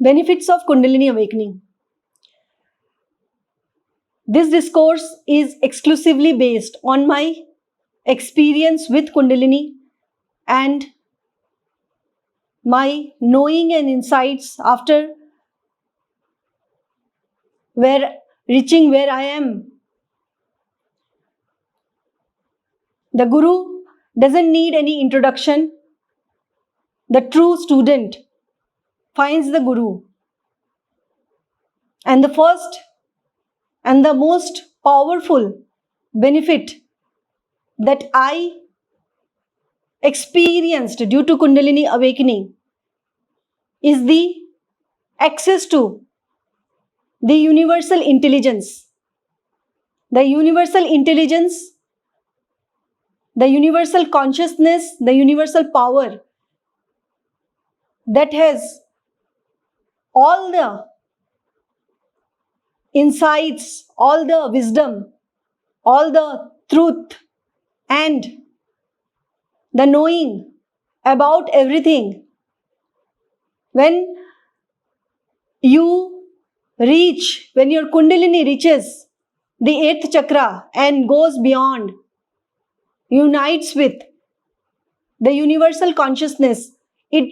Benefits of Kundalini awakening. This discourse is exclusively based on my experience with Kundalini and my knowing and insights after reaching where I am. The Guru doesn't need any introduction. The true student finds the Guru. And the first and the most powerful benefit that I experienced due to Kundalini awakening is the access to the universal intelligence. The universal intelligence, the universal consciousness, the universal power that has all the insights, all the wisdom, all the truth, and the knowing about everything. When your Kundalini reaches the 8th chakra and goes beyond, unites with the universal consciousness, it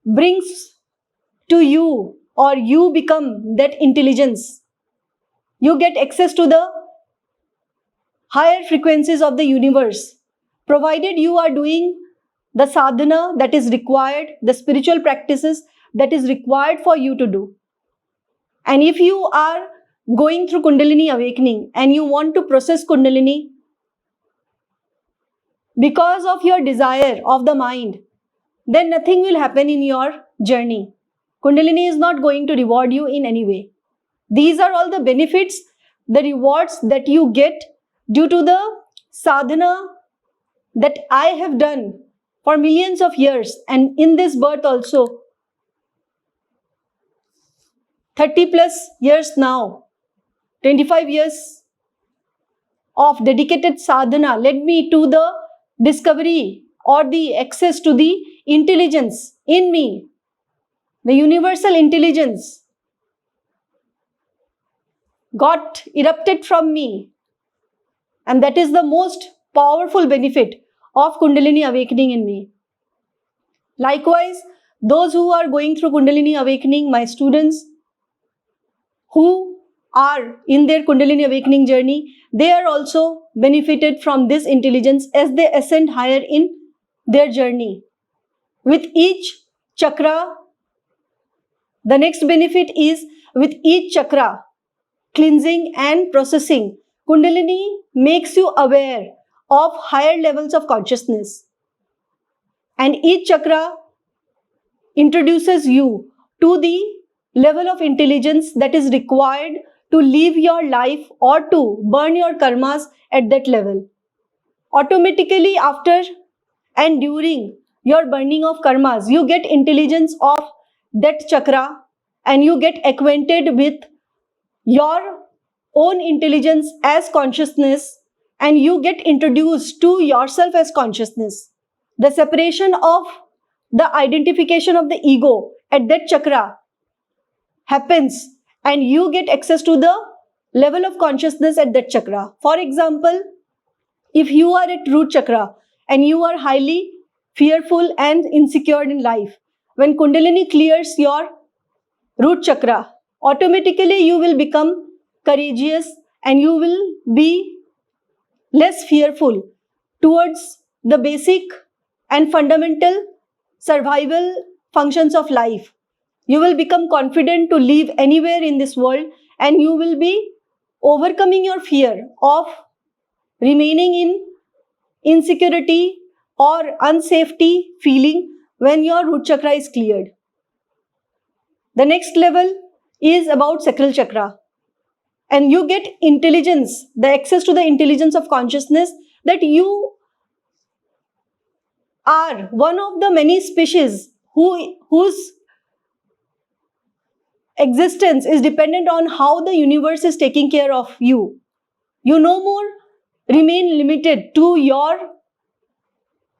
brings to you, or you become that intelligence. You get access to the higher frequencies of the universe, provided you are doing the sadhana that is required, the spiritual practices that is required for you to do. And if you are going through Kundalini awakening and you want to process Kundalini because of your desire of the mind, then nothing will happen in your journey. Kundalini is not going to reward you in any way. These are all the benefits, the rewards that you get due to the sadhana that I have done for millions of years, and in this birth also, 30 plus years now, 25 years of dedicated sadhana led me to the discovery or the access to the intelligence in me, the universal intelligence got erupted from me, and that is the most powerful benefit of Kundalini awakening in me. Likewise, those who are going through Kundalini awakening, my students who are in their Kundalini awakening journey, they are also benefited from this intelligence as they ascend higher in their journey. With each chakra, the next benefit is with each chakra cleansing and processing, Kundalini makes you aware of higher levels of consciousness. And each chakra introduces you to the level of intelligence that is required to live your life or to burn your karmas at that level. Automatically, after and during your burning of karmas, you get intelligence of that chakra and you get acquainted with your own intelligence as consciousness, and you get introduced to yourself as consciousness. The separation of the identification of the ego at that chakra happens, and you get access to the level of consciousness at that chakra. For example, if you are at root chakra and you are highly fearful and insecure in life, when Kundalini clears your root chakra, automatically you will become courageous and you will be less fearful towards the basic and fundamental survival functions of life. You will become confident to live anywhere in this world, and you will be overcoming your fear of remaining in insecurity or unsafety feeling when your root chakra is cleared. The next level is about sacral chakra, and you get intelligence, the access to the intelligence of consciousness that you are one of the many species whose existence is dependent on how the universe is taking care of you. You no more remain limited to your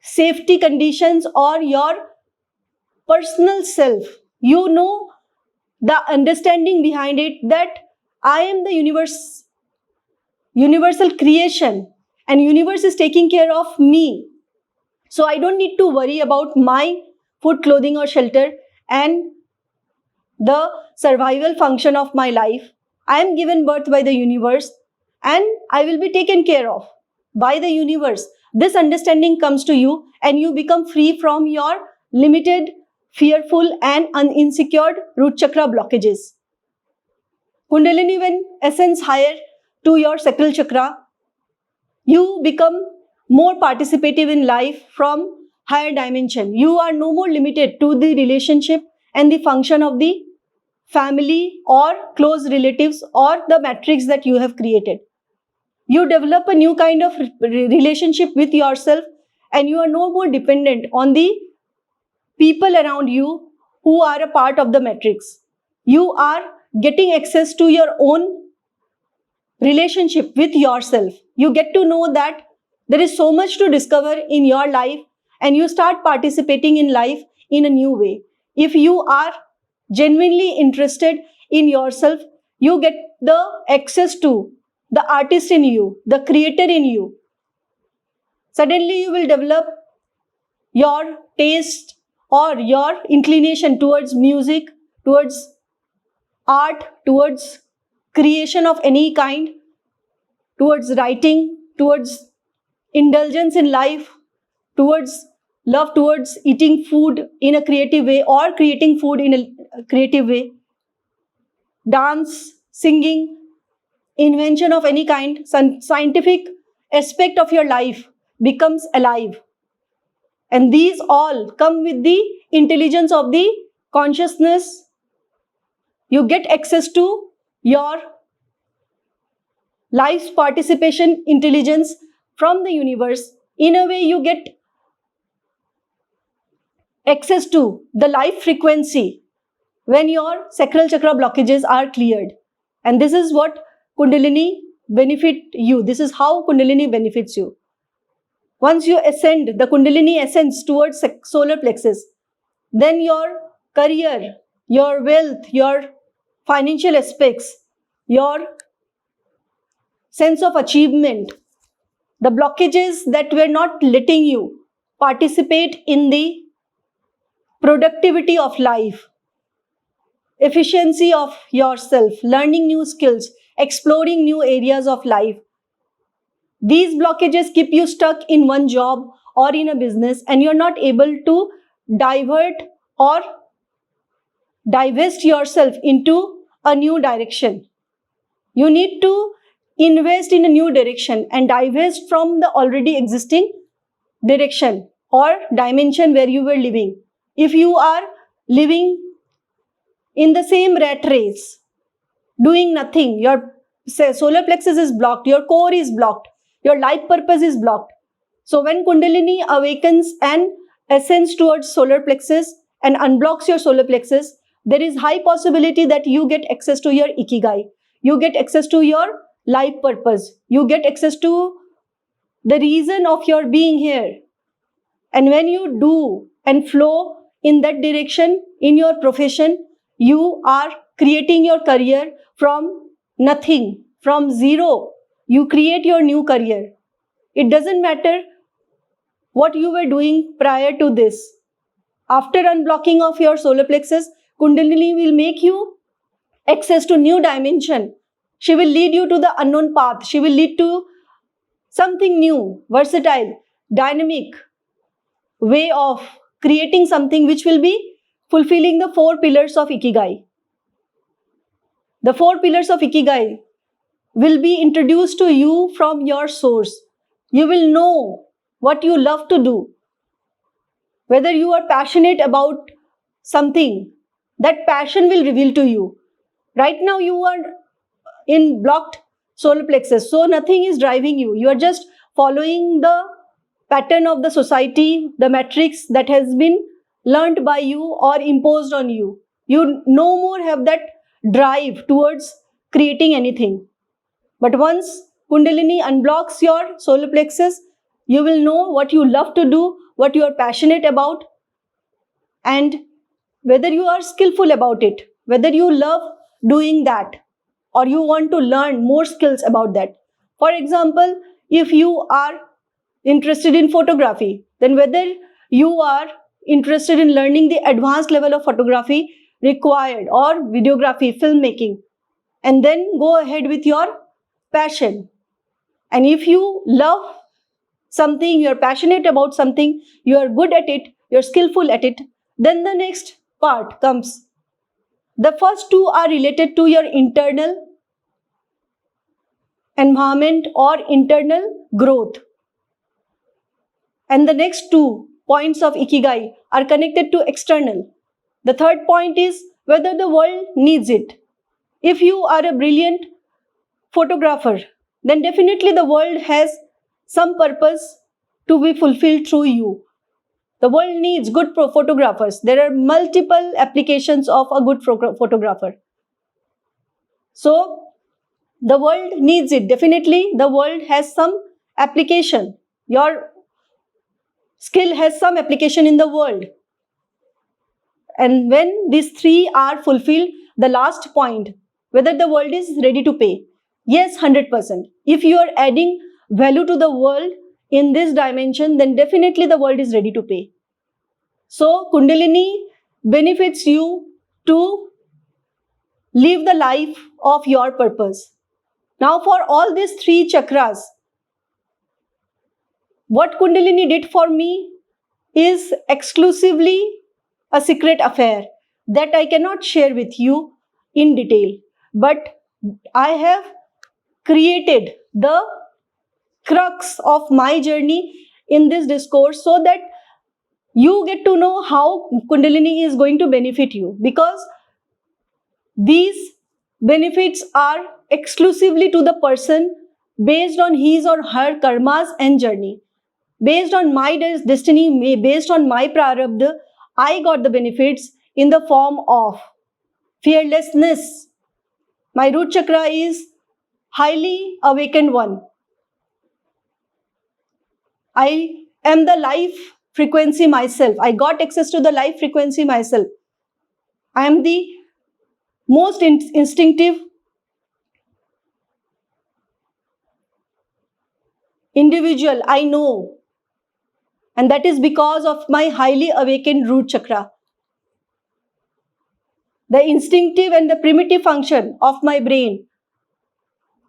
safety conditions or your personal self. You know the understanding behind it that I am the universal creation, and universe is taking care of me. So I don't need to worry about my food, clothing or shelter and the survival function of my life. I am given birth by the universe and I will be taken care of by the universe. This understanding comes to you and you become free from your limited, fearful and insecure root chakra blockages. Kundalini, when ascends higher to your sacral chakra, you become more participative in life from higher dimension. You are no more limited to the relationship and the function of the family or close relatives or the matrix that you have created. You develop a new kind of relationship with yourself and you are no more dependent on the people around you who are a part of the matrix. You are getting access to your own relationship with yourself. You get to know that there is so much to discover in your life and you start participating in life in a new way. If you are genuinely interested in yourself, you get the access to the artist in you, the creator in you. Suddenly you will develop your taste or your inclination towards music, towards art, towards creation of any kind, towards writing, towards indulgence in life, towards love, towards eating food in a creative way or creating food in a creative way, dance, singing, invention of any kind, scientific aspect of your life becomes alive. And these all come with the intelligence of the consciousness. You get access to your life's participation intelligence from the universe. In a way, you get access to the life frequency when your sacral chakra blockages are cleared. And this is what Kundalini benefit you. This is how Kundalini benefits you. Once you ascend, the Kundalini ascends towards solar plexus, then your career, your wealth, your financial aspects, your sense of achievement, the blockages that were not letting you participate in the productivity of life, efficiency of yourself, learning new skills, exploring new areas of life. These blockages keep you stuck in one job or in a business and you're not able to divert or divest yourself into a new direction. You need to invest in a new direction and divest from the already existing direction or dimension where you were living. If you are living in the same rat race, doing nothing, your solar plexus is blocked, your core is blocked, your life purpose is blocked. So when Kundalini awakens and ascends towards solar plexus and unblocks your solar plexus, there is high possibility that you get access to your ikigai. You get access to your life purpose. You get access to the reason of your being here. And when you do and flow in that direction in your profession, you are creating your career from nothing, from zero. You create your new career. It doesn't matter what you were doing prior to this. After unblocking of your solar plexus, Kundalini will make you access to new dimension. She will lead you to the unknown path. She will lead to something new, versatile, dynamic way of creating something which will be fulfilling the 4 pillars of Ikigai. The 4 pillars of Ikigai will be introduced to you from your source. You will know what you love to do. Whether you are passionate about something, that passion will reveal to you. Right now you are in blocked solar plexus, so nothing is driving you. You are just following the pattern of the society, the matrix that has been learnt by you or imposed on you. You no more have that drive towards creating anything. But once Kundalini unblocks your solar plexus, you will know what you love to do, what you are passionate about, and whether you are skillful about it. whether you love doing that or you want to learn more skills about that. For example, if you are interested in photography, then whether you are interested in learning the advanced level of photography required or videography, filmmaking, and then go ahead with your passion. And if you love something, you're passionate about something, you are good at it, you're skillful at it, then the next part comes. The first two are related to your internal environment or internal growth. And the next 2 points of Ikigai are connected to external. The third point is whether the world needs it. If you are a brilliant photographer, then definitely the world has some purpose to be fulfilled through you. The world needs good photographers. There are multiple applications of a good photographer. So, the world needs it. Definitely, the world has some application. Your skill has some application in the world. And when these 3 are fulfilled, the last point, whether the world is ready to pay. Yes, 100%. If you are adding value to the world in this dimension, then definitely the world is ready to pay. So, Kundalini benefits you to live the life of your purpose. Now, for all these 3 chakras, what Kundalini did for me is exclusively a secret affair that I cannot share with you in detail. But I have created the crux of my journey in this discourse so that you get to know how Kundalini is going to benefit you, because these benefits are exclusively to the person based on his or her karmas and journey. Based on my destiny, based on my prarabdha, I got the benefits in the form of fearlessness. My root chakra is highly awakened one. I am the life frequency myself. I got access to the life frequency myself. I am the most instinctive individual I know. And that is because of my highly awakened root chakra. The instinctive and the primitive function of my brain.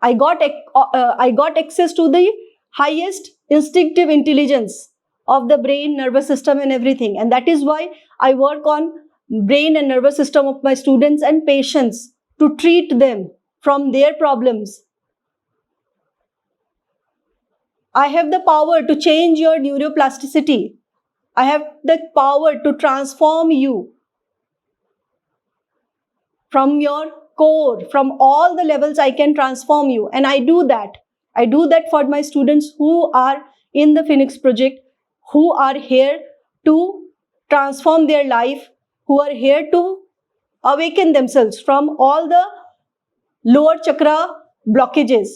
I got access to the highest instinctive intelligence of the brain, nervous system and everything. And that is why I work on brain and nervous system of my students and patients to treat them from their problems. I have the power to change your neuroplasticity. I have the power to transform you from your core, from all the levels I can transform you. And I do that. I do that for my students who are in the Phoenix Project, who are here to transform their life, who are here to awaken themselves from all the lower chakra blockages.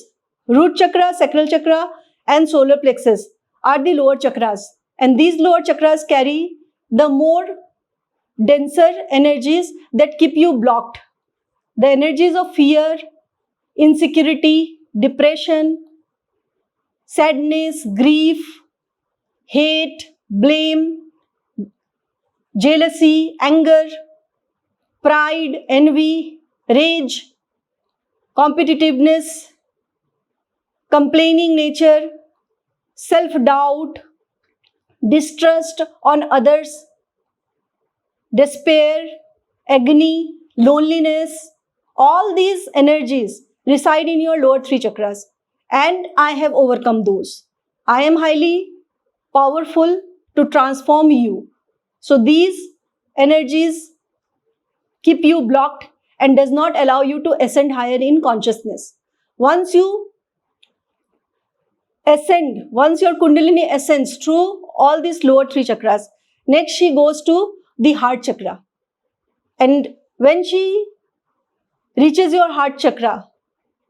Root chakra, sacral chakra and solar plexus are the lower chakras. And these lower chakras carry the more denser energies that keep you blocked. The energies of fear, insecurity, depression, sadness, grief, hate, blame, jealousy, anger, pride, envy, rage, competitiveness, complaining nature, self-doubt, distrust on others, despair, agony, loneliness, all these energies reside in your lower 3 chakras. And I have overcome those. I am highly powerful to transform you. So these energies keep you blocked and does not allow you to ascend higher in consciousness. Once you ascend, once your Kundalini ascends through all these lower 3 chakras, next she goes to the heart chakra. And when she reaches your heart chakra,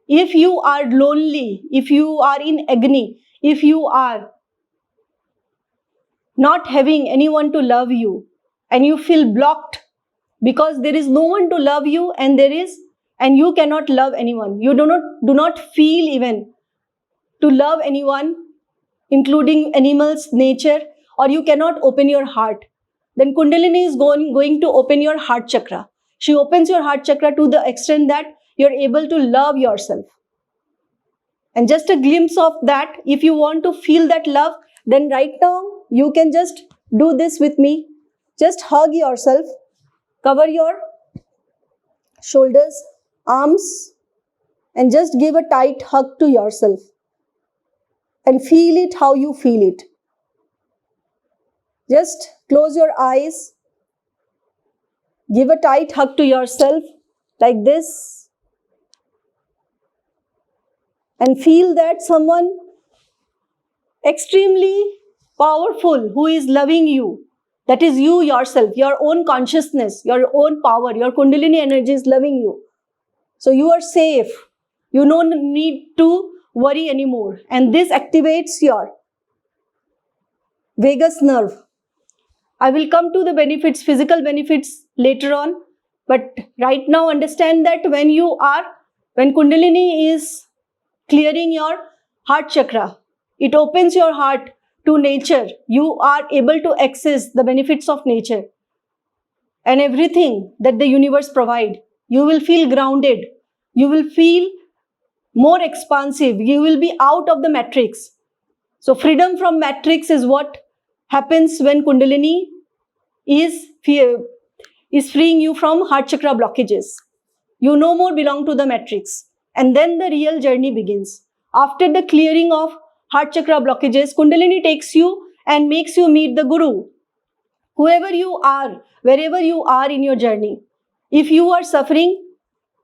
if you are lonely, if you are in agony, if you are not having anyone to love you and you feel blocked because there is no one to love you, and you cannot love anyone. You do not feel even to love anyone, including animals, nature, or you cannot open your heart. Then Kundalini is going to open your heart chakra. She opens your heart chakra to the extent that you're able to love yourself. And just a glimpse of that, if you want to feel that love, then right now you can just do this with me. Just hug yourself, cover your shoulders, arms, and just give a tight hug to yourself. And feel it how you feel it. Just close your eyes. Give a tight hug to yourself like this. And feel that someone extremely powerful who is loving you. That is you yourself, your own consciousness, your own power, your Kundalini energy is loving you. So you are safe. You don't need to worry anymore. And this activates your vagus nerve. I will come to the benefits, physical benefits later on. But right now understand that when Kundalini is clearing your heart chakra, it opens your heart to nature. You are able to access the benefits of nature and everything that the universe provides. You will feel grounded. You will feel more expansive. You will be out of the matrix. So freedom from matrix is what happens when Kundalini is freeing you from heart chakra blockages. You no more belong to the matrix. And then the real journey begins. After the clearing of heart chakra blockages, Kundalini takes you and makes you meet the Guru. Whoever you are, wherever you are in your journey. If you are suffering,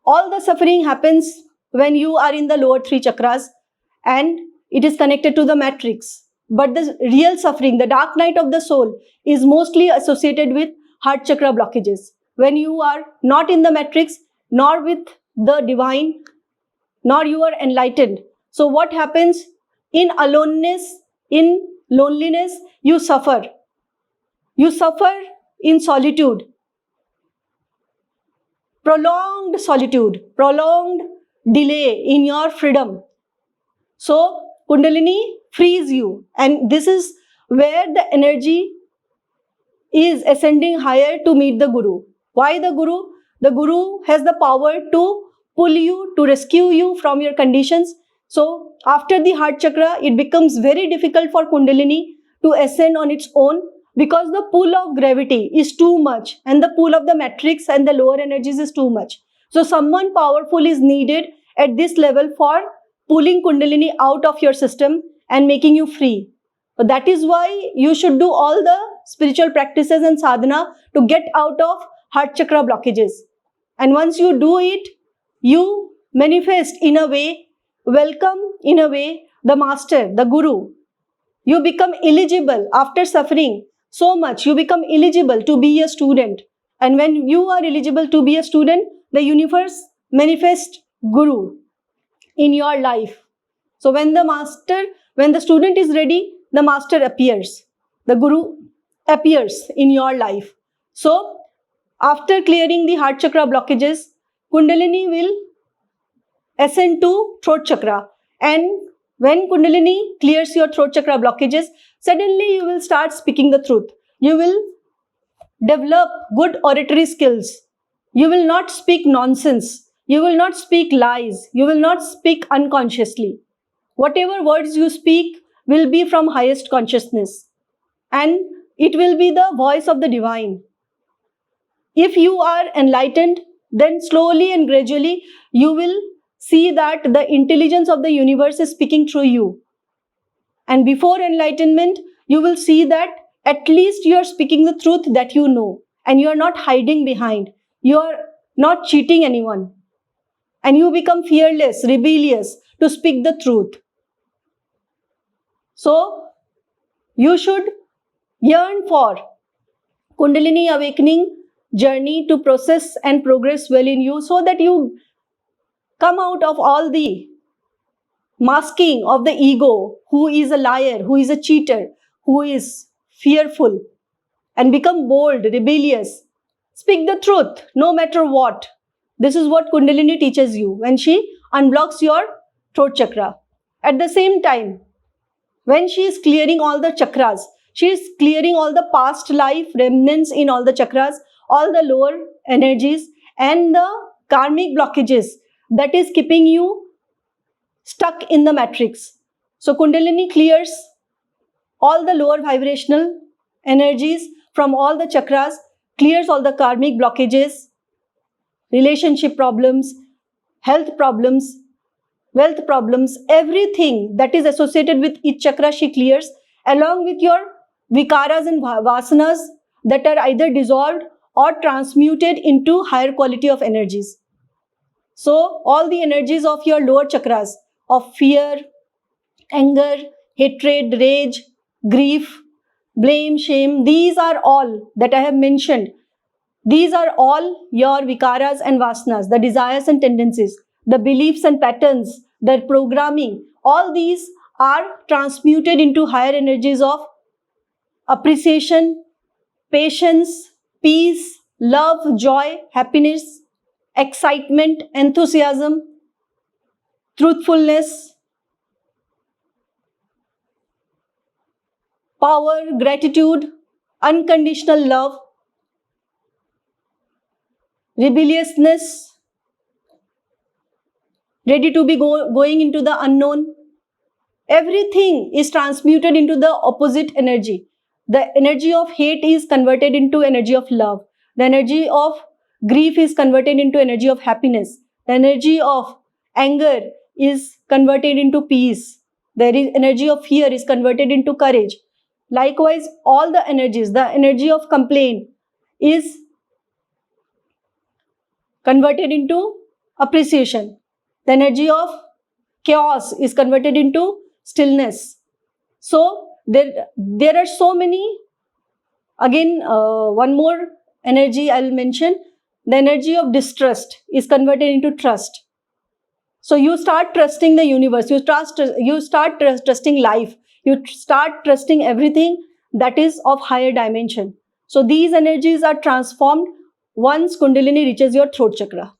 all the suffering happens when you are in the lower three chakras and it is connected to the matrix. But the real suffering, the dark night of the soul, is mostly associated with heart chakra blockages. When you are not in the matrix, nor with the divine, nor you are enlightened. So what happens? In aloneness, in loneliness, you suffer. You suffer in solitude. Prolonged solitude, prolonged delay in your freedom. So Kundalini frees you, and this is where the energy is ascending higher to meet the Guru. Why the Guru? The Guru has the power to pull you, to rescue you from your conditions. So after the heart chakra, it becomes very difficult for Kundalini to ascend on its own, because the pull of gravity is too much and the pull of the matrix and the lower energies is too much. So someone powerful is needed at this level for pulling Kundalini out of your system and making you free. But that is why you should do all the spiritual practices and sadhana to get out of heart chakra blockages. And once you do it, you manifest in a way, welcome in a way the master, the Guru. You become eligible after suffering so much. You become eligible to be a student. And when you are eligible to be a student, the universe manifests Guru in your life. So when the student is ready, the master appears. The Guru appears in your life. So after clearing the heart chakra blockages, Kundalini will ascend to throat chakra. And when Kundalini clears your throat chakra blockages, suddenly you will start speaking the truth. You will develop good oratory skills. You will not speak nonsense. You will not speak lies. You will not speak unconsciously. Whatever words you speak will be from highest consciousness. And it will be the voice of the divine. If you are enlightened, then slowly and gradually you will see that the intelligence of the universe is speaking through you. And before enlightenment, you will see that at least you are speaking the truth that you know. And you are not hiding behind. You are not cheating anyone. And you become fearless, rebellious to speak the truth. So, you should yearn for Kundalini awakening journey to process and progress well in you, so that you come out of all the masking of the ego, who is a liar, who is a cheater, who is fearful, and become bold, rebellious, Speak the truth, no matter what. This is what Kundalini teaches you when she unblocks your throat chakra. At the same time, when she is clearing all the chakras, she is clearing all the past life remnants in all the chakras, all the lower energies and the karmic blockages that is keeping you stuck in the matrix. So Kundalini clears all the lower vibrational energies from all the chakras, clears all the karmic blockages, relationship problems, health problems, wealth problems, everything that is associated with each chakra she clears, along with your vikaras and vasanas that are either dissolved or transmuted into higher quality of energies. So all the energies of your lower chakras of fear, anger, hatred, rage, grief, blame, shame, these are all that I have mentioned. These are all your vikaras and vasanas, the desires and tendencies, the beliefs and patterns, the programming. All these are transmuted into higher energies of appreciation, patience, peace, love, joy, happiness, excitement, enthusiasm, truthfulness, power, gratitude, unconditional love, rebelliousness, ready to be going into the unknown. Everything is transmuted into the opposite energy. The energy of hate is converted into energy of love. The energy of grief is converted into energy of happiness. The energy of anger is converted into peace. The energy of fear is converted into courage. Likewise, all the energies, the energy of complaint is converted into appreciation. The energy of chaos is converted into stillness. So there are so many. Again, one more energy I will mention. The energy of distrust is converted into trust. So you start trusting the universe. You start trusting life. You start trusting everything that is of higher dimension. So these energies are transformed once Kundalini reaches your throat chakra.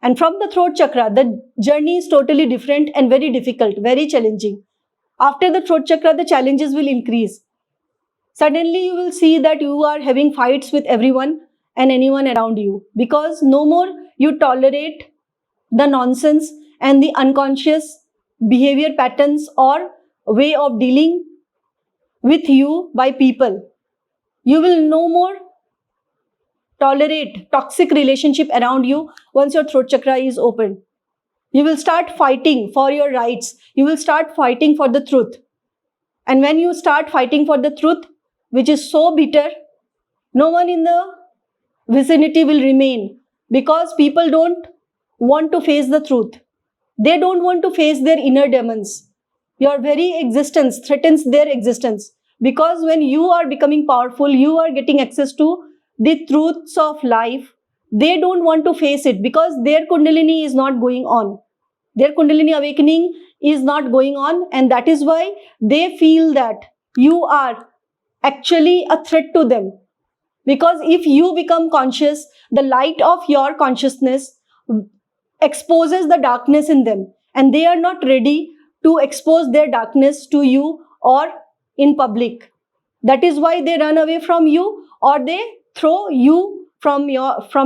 And from the throat chakra, the journey is totally different and very difficult, very challenging. After the throat chakra, the challenges will increase. Suddenly, you will see that you are having fights with everyone and anyone around you, because no more you tolerate the nonsense and the unconscious behavior patterns or way of dealing with you by people. You will no more tolerate toxic relationship around you once your throat chakra is open. You will start fighting for your rights. You will start fighting for the truth. And when you start fighting for the truth, which is so bitter, no one in the vicinity will remain, because people don't want to face the truth. They don't want to face their inner demons. Your very existence threatens their existence, because when you are becoming powerful, you are getting access to the truths of life. They don't want to face it because their Kundalini is not going on. Their Kundalini awakening is not going on, and that is why they feel that you are actually a threat to them. Because if you become conscious, the light of your consciousness exposes the darkness in them, and they are not ready to expose their darkness to you or in public. That is why they run away from you, or they throw you from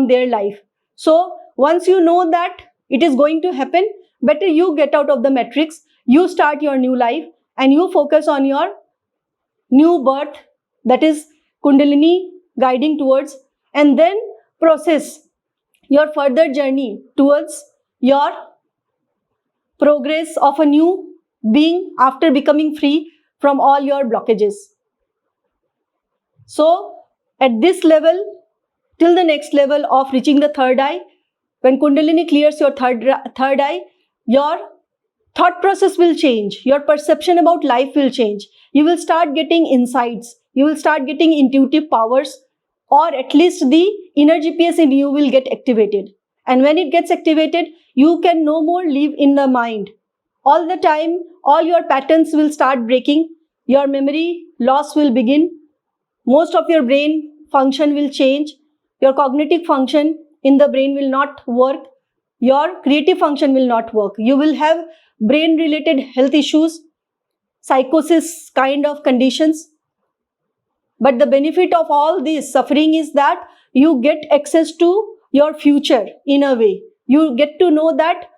their life. So once you know that it is going to happen, better you get out of the matrix, you start your new life, and you focus on your new birth, that is Kundalini guiding towards, and then process your further journey towards your progress of a new being after becoming free from all your blockages. So at this level, till the next level of reaching the third eye, when Kundalini clears your third eye, your thought process will change. Your perception about life will change. You will start getting insights. You will start getting intuitive powers, or at least the inner GPS in you will get activated. And when it gets activated, you can no more live in the mind. All the time, all your patterns will start breaking. Your memory loss will begin. Most of your brain function will change. your cognitive function in the brain will not work, your creative function will not work. You will have brain related health issues, psychosis kind of conditions. But the benefit of all this suffering is that you get access to your future in a way. You get to know that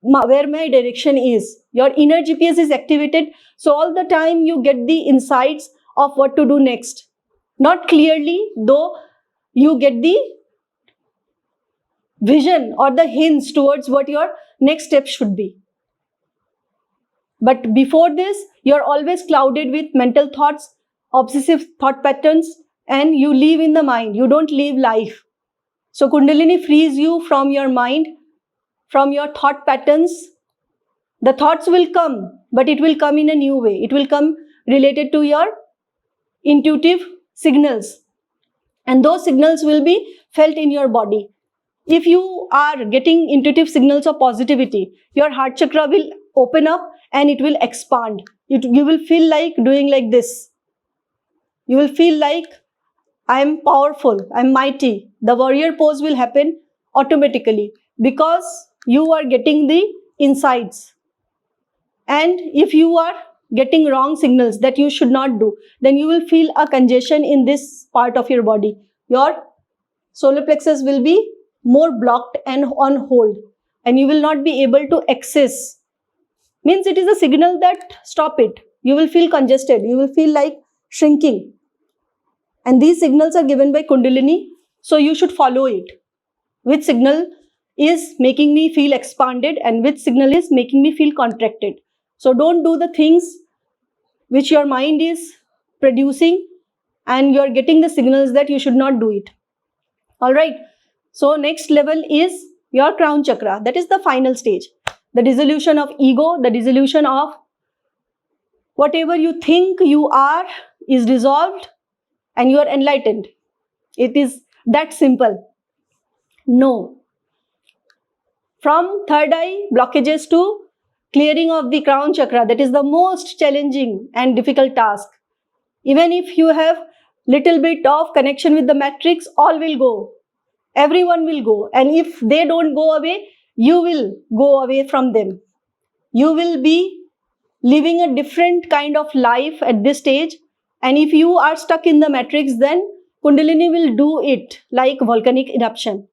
where my direction is. Your inner GPS is activated, so all the time you get the insights of what to do next. Not clearly, though you get the vision or the hints towards what your next step should be. But before this, you're always clouded with mental thoughts, obsessive thought patterns, and you live in the mind. You don't live life. So Kundalini frees you from your mind, from your thought patterns. The thoughts will come, but it will come in a new way. It will come related to your intuitive signals. And those signals will be felt in your body. If you are getting intuitive signals of positivity, your heart chakra will open up and it will expand. You will feel like doing like this. You will feel like I am powerful, I am mighty. The warrior pose will happen automatically because you are getting the insights. And if you are getting wrong signals that you should not do, then you will feel a congestion in this part of your body. Your solar plexus will be more blocked and on hold, and you will not be able to access. Means it is a signal that stop it. You will feel congested. You will feel like shrinking. And these signals are given by Kundalini, so you should follow it. Which signal is making me feel expanded and which signal is making me feel contracted. So don't do the things which your mind is producing and you are getting the signals that you should not do it. Alright, so next level is your crown chakra. That is the final stage. The dissolution of ego, the dissolution of whatever you think you are is dissolved and you are enlightened. It is that simple. No. From third eye blockages to clearing of the crown chakra, that is the most challenging and difficult task. Even if you have little bit of connection with the matrix, all will go. Everyone will go. And if they don't go away, you will go away from them. You will be living a different kind of life at this stage. And if you are stuck in the matrix, then Kundalini will do it like volcanic eruption.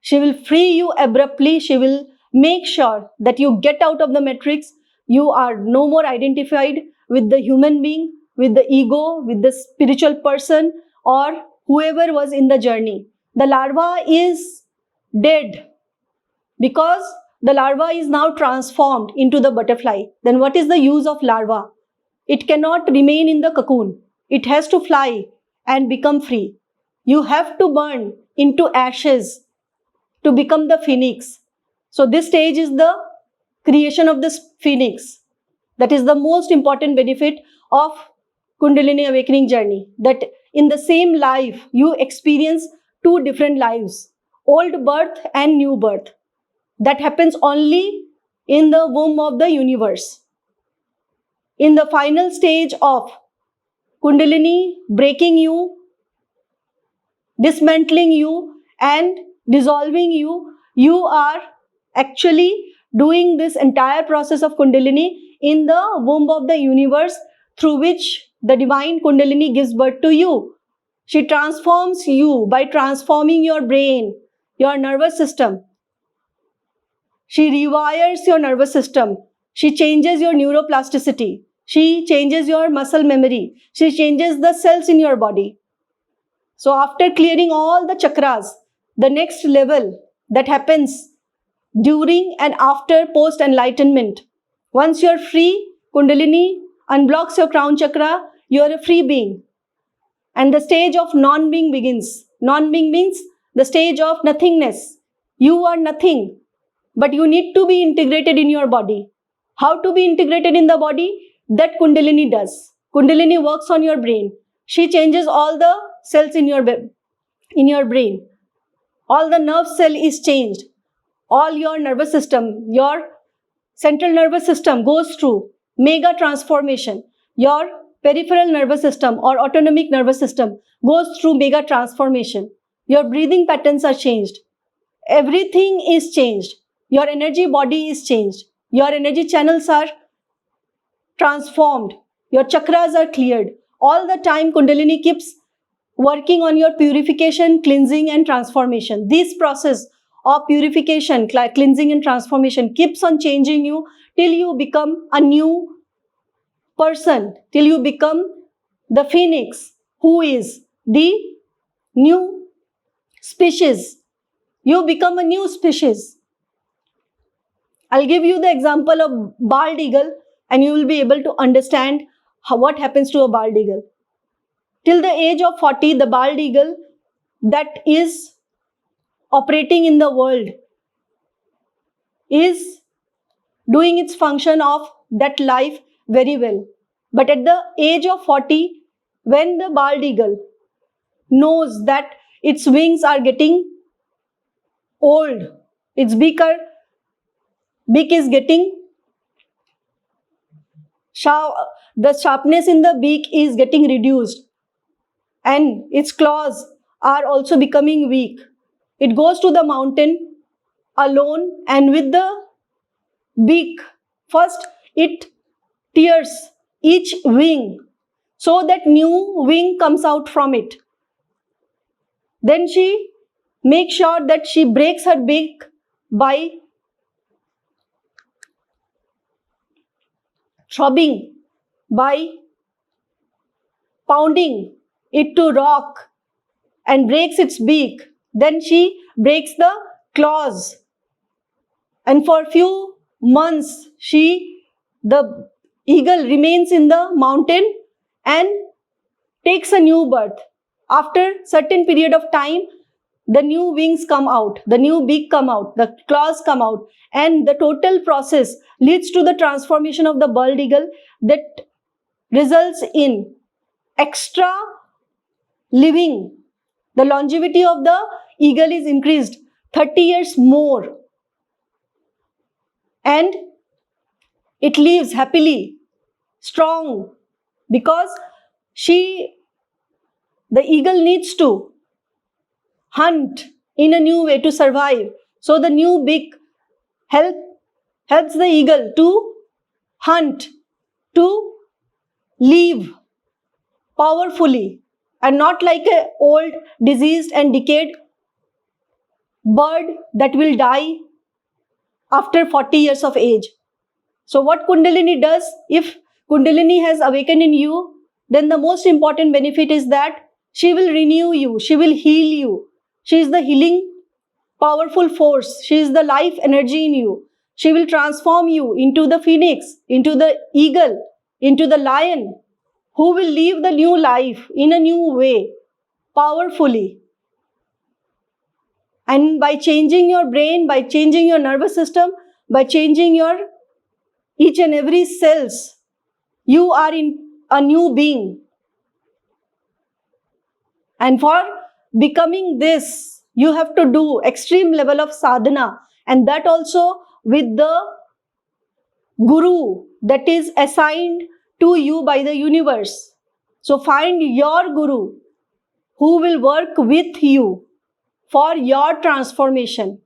She will free you abruptly. She will make sure that you get out of the matrix. You are no more identified with the human being, with the ego, with the spiritual person or whoever was in the journey. The larva is dead because the larva is now transformed into the butterfly. Then what is the use of larva? It cannot remain in the cocoon. It has to fly and become free. You have to burn into ashes to become the phoenix. So this stage is the creation of this phoenix. That is the most important benefit of Kundalini awakening journey. That in the same life, you experience two different lives. Old birth and new birth. That happens only in the womb of the universe. In the final stage of Kundalini breaking you, dismantling you and dissolving you, you are actually doing this entire process of Kundalini in the womb of the universe through which the divine Kundalini gives birth to you. She transforms you by transforming your brain, your nervous system. She rewires your nervous system. She changes your neuroplasticity. She changes your muscle memory. She changes the cells in your body. So after clearing all the chakras, the next level that happens during and after post-enlightenment. Once you're free, Kundalini unblocks your crown chakra, you're a free being. And the stage of non-being begins. Non-being means the stage of nothingness. You are nothing, but you need to be integrated in your body. How to be integrated in the body? That Kundalini does. Kundalini works on your brain. She changes all the cells in your brain. All the nerve cell is changed. All your nervous system, your central nervous system goes through mega transformation. Your peripheral nervous system or autonomic nervous system goes through mega transformation. Your breathing patterns are changed. Everything is changed. Your energy body is changed. Your energy channels are transformed. Your chakras are cleared. All the time, Kundalini keeps working on your purification, cleansing, and transformation. This process of purification, cleansing, and transformation keeps on changing you till you become a new person, till you become the phoenix, who is the new species. You become a new species. I'll give you the example of bald eagle, and you will be able to understand what happens to a bald eagle. Till the age of 40, the bald eagle that is operating in the world is doing its function of that life very well. But at the age of 40, when the bald eagle knows that its wings are getting old, its beak is getting the sharpness in the beak is getting reduced, and its claws are also becoming weak. It goes to the mountain alone, and with the beak, first it tears each wing so that new wing comes out from it. Then she makes sure that she breaks her beak by throbbing, by pounding it to rock, and breaks its beak. Then she breaks the claws, and for a few months the eagle remains in the mountain and takes a new birth. After certain period of time, the new wings come out, the new beak come out, the claws come out, and the total process leads to the transformation of the bald eagle that results in extra living. The longevity of the eagle is increased 30 years more, and it lives happily, strong, because the eagle needs to hunt in a new way to survive. So the new beak helps the eagle to hunt, to live powerfully, and not like an old, diseased and decayed bird that will die after 40 years of age. So what Kundalini does, if Kundalini has awakened in you, then the most important benefit is that she will renew you, she will heal you. She is the healing, powerful force. She is the life energy in you. She will transform you into the phoenix, into the eagle, into the lion, who will live the new life in a new way, powerfully. And by changing your brain, by changing your nervous system, by changing your each and every cells, you are in a new being. And for becoming this, you have to do extreme level of sadhana, and that also with the guru that is assigned to you by the universe. So find your guru who will work with you for your transformation.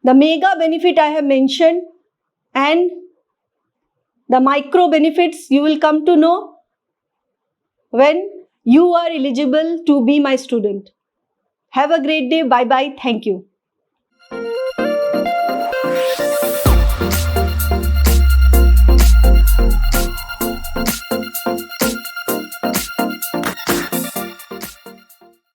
The mega benefit I have mentioned and the micro benefits you will come to know when you are eligible to be my student. Have a great day. Bye bye. Thank you.